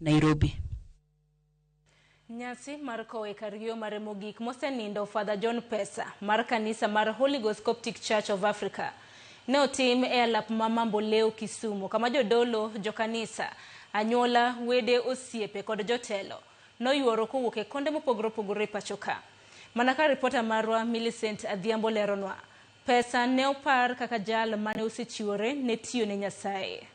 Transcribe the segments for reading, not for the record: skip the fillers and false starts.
Nairobi. Nyasi mar kowe kariyo mare mogik mosenindo Father John Pesa mar kanisa mar Holy Ghost Coptic Church of Africa ne otim e alap ma Mamboleo Kisumu kama jodolo, jokanisa, anyuola, wede, osiepe kod jotelo noyuoro kowuok e konde mopogore opogore pachoka. Mana ka ripota marwa Millicent Adhiambo leronwa, Pesa ne opar kaka jal mane osechiwore ne tiyo ne Nyasaye.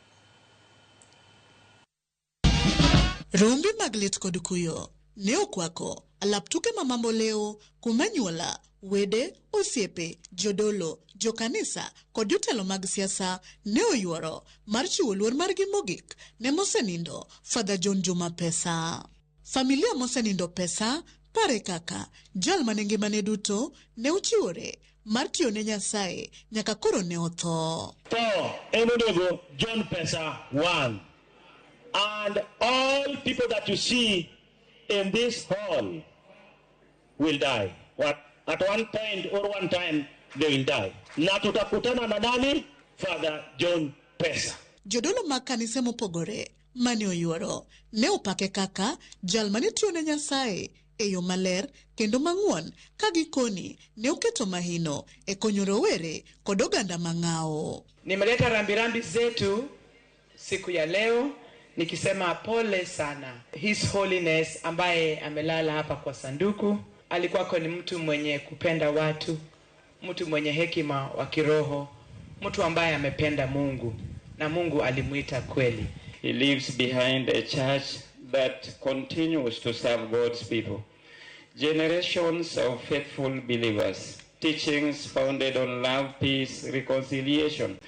Rombi maglit kod kuyo ne okwako alap tuke ma Mamboleo kuma nyuola, wede, osiepe, jodolo, jokanisa kod jotelo mag siasa ne oyuoro mar chiwo luor margi mogik ne mosenindo Father John Juma Pesa. Familia mosenindo Pesa pare kaka jal mane ngimane duto ne ochiwore mar tiyo ne Nyasaye nyaka koro ne otho. Enonego John Pesa 1. And all people that you see in this hall will die. At one point or one time they will die. Na tutakutana na nani? Father John Pesa. Jodolo mag kanise mopogore mane oyuoro ne opake kaka jal mane tiyo ne Nyasaye e yo maler kendo mang'won ka gikoni ne oketo mahino e konyo rowere kod oganda mang'ao. Nimeleta rambirambi zetu siku ya leo nikisema pole sana. His Holiness ambaye amelala hapa kwa sanduku alikuwa ni mtu mwenye kupenda watu, mtu mwenye hekima wa kiroho, mtu ambaye amependa Mungu na Mungu alimuita kweli. He leaves behind a church that continues to serve God's people. Generations of faithful believers, teachings founded on love, peace, reconciliation,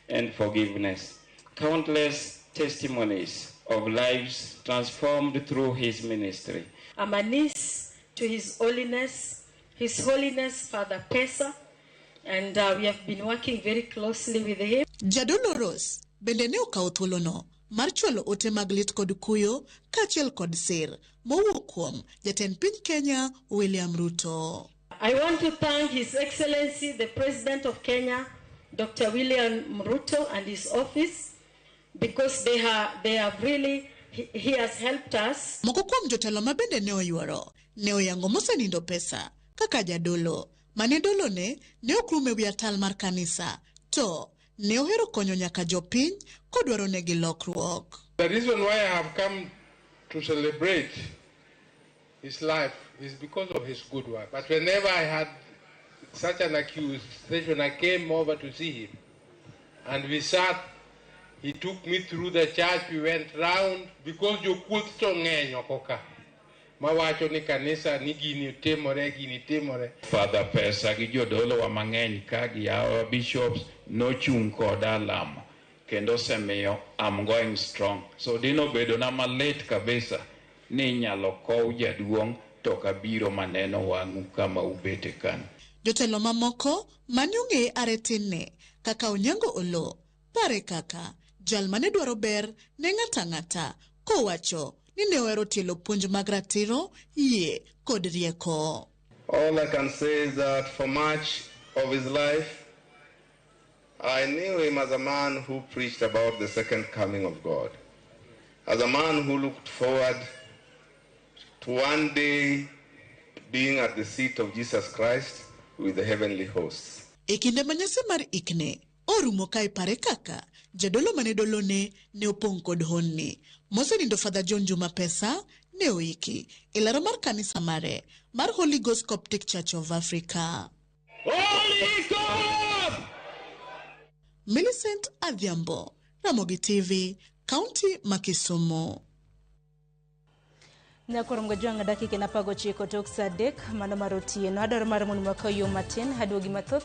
and forgiveness. Countless testimonies of lives transformed through his ministry. I'm a niece to His Holiness Father Pesa, and we have been working very closely with him. Jadolo Rose bende ne okawo thuolono mar chwalo ote maglit kod kuyo kaachiel kod sir mowuok kuom jatend piny Kenya William Ruto. I want to thank His Excellency the President of Kenya, Dr. William Ruto, and his office, because they have really, he has helped us. Moko kuom jotelo mabende ne oyuoro ne oyango mosenindo Pesa kaka jadolo mane dolo ne okrume wi atal mar kanisa to ne ohero konyo nyaka jopiny kodwaro negi lokruok. The reason why I have come to celebrate his life is because of his good work. But whenever I had such an accusation, I came over to see him and we sat. He took me through the church. We went round because you could so ngenyo koka. Mawacho ni kanisa ni gini temore. Father Pesa gi jodolo wa mang'eny ka gi our bishops no chung koda lamo kendo semiyo I'm going strong. So dino bedo na malet kabisa ni nyalo kow jaduong' to kabiro maneno wang'u kama ubete kan. Jotelo mamoko mane ong'e aretine kaka Onyango Olo pare kaka jal mane dwaro ber ne ng'ata kowacho ni ne ohero tielo puonj mag ratiro, yie kod rieko. All I can say is that for much of his life, I knew him as a man who preached about the second coming of God, as a man who looked forward to one day being at the seat of Jesus Christ with the heavenly hosts. E kinde manyasi mar ikne, orumo kai pare kaka jadolo mane dolone ne opong' kod honni. Mosenindo Father John Juma Pesa ne oiki e laro mar kanisa mare mar Holy Ghost Coptic Church of Africa. Holy God! Millicent Adhiambo, Ramogi TV, County Makisumu. Nyakoro mgojwanga dakika na pago chiko tok sadek mano marotieno adoro mar munu makayo matin haduogi mathoth